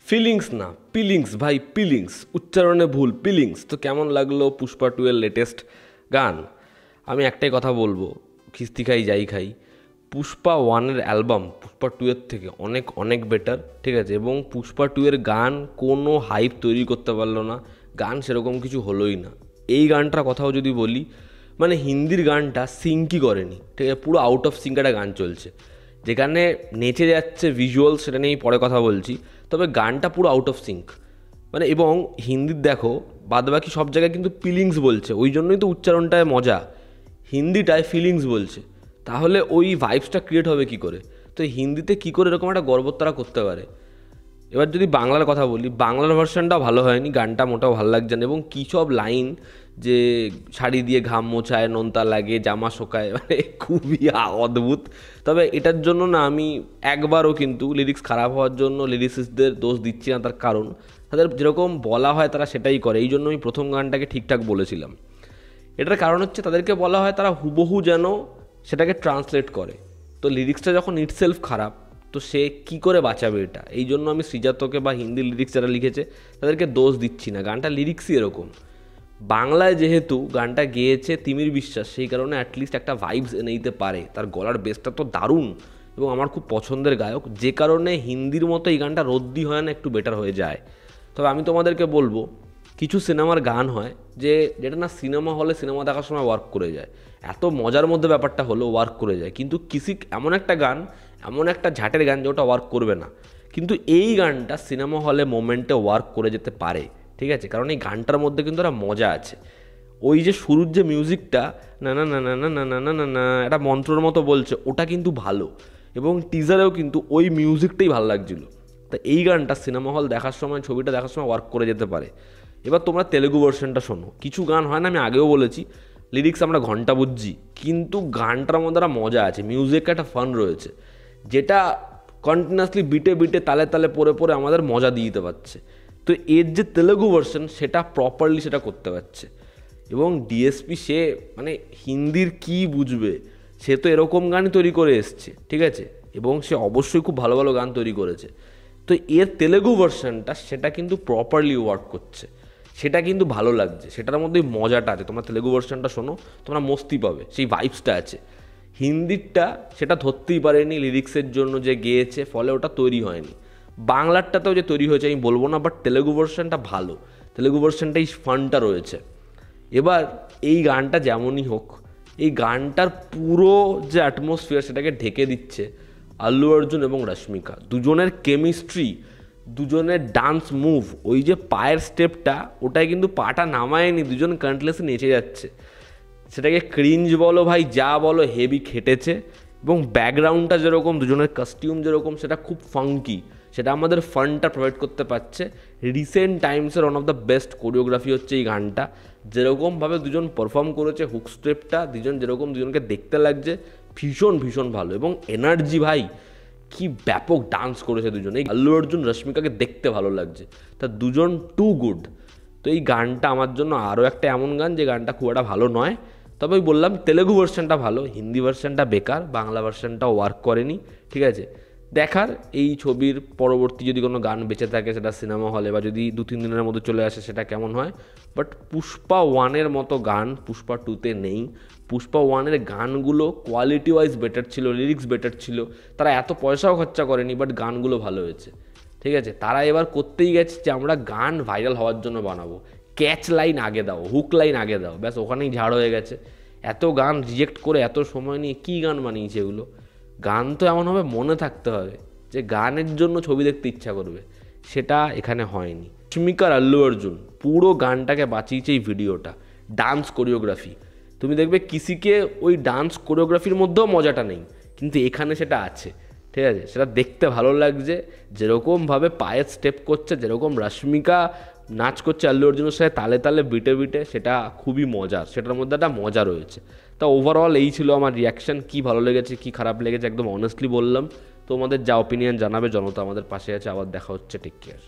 Feelings না পিলিংস ভাই, পিলিংস উচ্চারণে ভুল, পিলিংস। তো কেমন লাগলো পুষ্পা 2 এর লেটেস্ট গান? আমি একটাই কথা বলবো, খিস্তি খাই যাই খাই, পুষ্পা 1 এর অ্যালবাম পুষ্পা 2 এর থেকে অনেক অনেক বেটার, ঠিক আছে? এবং পুষ্পা 2 এর গান কোনো হাইপ তৈরি করতে পারলো না, গান সেরকম কিছু হলোই না। এই গানটার কথাও যদি বলি, মানে হিন্দির গানটা সিঙ্কই করেনি, ঠিক আছে? পুরো আউট অফ সিঙ্ক একটা গান চলছে, যেখানে নেচে যাচ্ছে ভিজুয়াল, সেটা নিয়েই পরে কথা বলছি, তবে গানটা পুরো আউট অফ সিঙ্ক। মানে এবং হিন্দির দেখো বাদবাকি সব জায়গায় কিন্তু ফিলিংস বলছে, ওই জন্যই তো উচ্চারণটায় মজা। হিন্দিটায় ফিলিংস বলছে, তাহলে ওই ভাইবসটা ক্রিয়েট হবে কি করে? তো হিন্দিতে কি করে এরকম একটা গর্ব তারা করতে পারে? এবার যদি বাংলার কথা বলি, বাংলার ভার্সনটাও ভালো হয়নি, গানটা মোটাও ভালো লাগছে না। এবং কী সব লাইন, যে শাড়ি দিয়ে ঘাম মোছায়, নোনতা লাগে, জামা শোকায়, মানে খুবই অদ্ভুত। তবে এটার জন্য না আমি একবারও কিন্তু লিরিক্স খারাপ হওয়ার জন্য লিরিক্সিস্টদের দোষ দিচ্ছি না, তার কারণ তাদের যেরকম বলা হয় তারা সেটাই করে। এই জন্য আমি প্রথম গানটাকে ঠিকঠাক বলেছিলাম। এটার কারণ হচ্ছে তাদেরকে বলা হয় তারা হুবহু যেন সেটাকে ট্রান্সলেট করে। তো লিরিক্সটা যখন ইটসেলফ খারাপ, তো সে কি করে বাঁচাবে এটা? এই জন্য আমি শ্রীজাতকে বা হিন্দি লিরিক্স যারা লিখেছে তাদেরকে দোষ দিচ্ছি না, গানটা লিরিক্সই এরকম। বাংলায় যেহেতু গানটা গেয়েছে তিমির বিশ্বাস, সেই কারণে অ্যাটলিস্ট একটা ভাইবস এনে দিতে পারে। তার গলার বেসটা তো দারুণ এবং আমার খুব পছন্দের গায়ক, যে কারণে হিন্দির মতো এই গানটা রদ্দি হয় না, একটু বেটার হয়ে যায়। তবে আমি তোমাদেরকে বলবো, কিছু সিনেমার গান হয় যেটা না সিনেমা হলে সিনেমা দেখার সময় ওয়ার্ক করে যায়, এত মজার মধ্যে ব্যাপারটা হলো ওয়ার্ক করে যায়। কিন্তু এমন একটা গান, এমন একটা ঝাটের গান যে ওটা ওয়ার্ক করবে না, কিন্তু এই গানটা সিনেমা হলে মোমেন্টে ওয়ার্ক করে যেতে পারে, ঠিক আছে? কারণ এই গানটার মধ্যে কিন্তু একটা মজা আছে। ওই যে শুরুর যে মিউজিকটা, না না না না না না না না না না, একটা মন্ত্রর মতো বলছে, ওটা কিন্তু ভালো। এবং টিজারেও কিন্তু ওই মিউজিকটাই ভালো লাগছিলো। তা এই গানটা সিনেমা হল দেখার সময়, ছবিটা দেখার সময় ওয়ার্ক করে যেতে পারে। এবার তোমরা তেলেগু ভার্সনটা শোনো, কিছু গান হয় না, আমি আগেও বলেছি লিরিক্স আমরা ঘন্টা বুঝছি, কিন্তু গানটার মধ্যে একটা মজা আছে, মিউজিকে একটা ফান রয়েছে, যেটা কন্টিনিউয়াসলি বিটে বিটে তালে তালে পরে পরে আমাদের মজা দিয়ে দিতে পারছে। তো এর যে তেলেগু ভার্সন, সেটা প্রপারলি সেটা করতে পারছে। এবং ডিএসপি সে মানে হিন্দির কি বুঝবে, সে তো এরকম গানই তৈরি করে এসছে, ঠিক আছে? এবং সে অবশ্যই খুব ভালো ভালো গান তৈরি করেছে। তো এর তেলেগু ভার্সনটা সেটা কিন্তু প্রপারলি ওয়ার্ক করছে, সেটা কিন্তু ভালো লাগছে, সেটার মধ্যে মজাটা আছে। তোমরা তেলেগু ভার্সনটা শোনো, তোমরা মস্তি পাবে, সেই ভাইবসটা আছে। হিন্দিরটা সেটা ধরতেই পারেনি লিরিক্সের জন্য যে গেয়েছে, ফলে ওটা তৈরি হয়নি। বাংলারটাতেও যে তৈরি হয়েছে আমি বলবো না, বাট তেলেগু ভার্সনটা ভালো, তেলেগু ভার্সনটাই ফানটা রয়েছে। এবার এই গানটা যেমনই হোক, এই গানটার পুরো যে অ্যাটমসফিয়ার সেটাকে ঢেকে দিচ্ছে আল্লু অর্জুন এবং রশ্মিকা। দুজনের কেমিস্ট্রি, দুজনের ডান্স মুভ, ওই যে পায়ের স্টেপটা, ওটাই কিন্তু পাটা নামায়নি, দুজন কন্টিনিউয়াসলি নেচে যাচ্ছে। সেটাকে ক্রিঞ্জ বলো ভাই, যা বলো, হেভি খেটেছে। এবং ব্যাকগ্রাউন্ডটা যেরকম, দুজনের কস্টিউম যেরকম, সেটা খুব ফাঙ্কি, সেটা আমাদের ফানটা প্রোভাইড করতে পারছে। রিসেন্ট টাইমসের one of the best choreography হচ্ছে এই গানটা। যেরকমভাবে দুজন পারফর্ম করেছে, হুক স্টেপটা যেরকম দুজনকে দেখতে লাগছে, ভীষণ ভীষণ ভালো। এবং এনার্জি ভাই, কি ব্যাপক ডান্স করেছে দুজন। এই আল্লু অর্জুন রশ্মিকাকে দেখতে ভালো লাগছে, তা দুজন টু গুড। তো এই গানটা আমার জন্য আরও একটা এমন গান যে গানটা খুব একটা ভালো নয়, তবে ওই বললাম তেলেগু ভার্সনটা ভালো, হিন্দি ভার্সনটা বেকার, বাংলা ভার্সনটা ওয়ার্ক করেনি, ঠিক আছে? দেখার এই ছবির পরবর্তী যদি কোনো গান বেঁচে থাকে, সেটা সিনেমা হলে বা যদি 2-3 দিনের মধ্যে চলে আসে, সেটা কেমন হয়। বাট পুষ্পা 1-এর মতো গান পুষ্পা 2-তে নেই। পুষ্পা 1-এর গানগুলো কোয়ালিটি ওয়াইজ বেটার ছিল, লিরিক্স বেটার ছিল, তারা এত পয়সাও খরচা করেনি, বাট গানগুলো ভালো হয়েছে, ঠিক আছে? তারা এবার করতেই গেছে যে আমরা গান ভাইরাল হওয়ার জন্য বানাবো, ক্যাচ লাইন আগে দাও, হুক লাইন আগে দাও, ব্যাস ওখানেই ঝাড় হয়ে গেছে। এত গান রিজেক্ট করে এত সময় নিয়ে কী গান বানিয়েছে এগুলো? গান তো এমনভাবে মনে থাকতে হবে যে গানের জন্য ছবি দেখতে ইচ্ছা করবে, সেটা এখানে হয়নি। রশ্মিকার আল্লু অর্জুন পুরো গানটাকে বাঁচিয়েছে এই ভিডিওটা, ডান্স কোরিওগ্রাফি। তুমি দেখবে কিসিকে ওই ডান্স কোরিওগ্রাফির মধ্যেও মজাটা নেই, কিন্তু এখানে সেটা আছে, ঠিক আছে? সেটা দেখতে ভালো লাগছে, যেরকমভাবে পায়ের স্টেপ করছে, যেরকম রশ্মিকা নাচ করছে আল্লু অর্জুনের সাথে তালে তালে বিটে বিটে, সেটা খুবই মজার, সেটার মধ্যে একটা মজা রয়েছে। তা ওভারঅল এই ছিল আমার রিয়াকশান। কী ভালো লেগেছে, কী খারাপ লেগেছে একদম অনেস্টলি বললাম। তোমাদের যা ওপিনিয়ন জানাবে, জনতা আমাদের পাশে আছে। আবার দেখা হচ্ছে, টেক কেয়ার।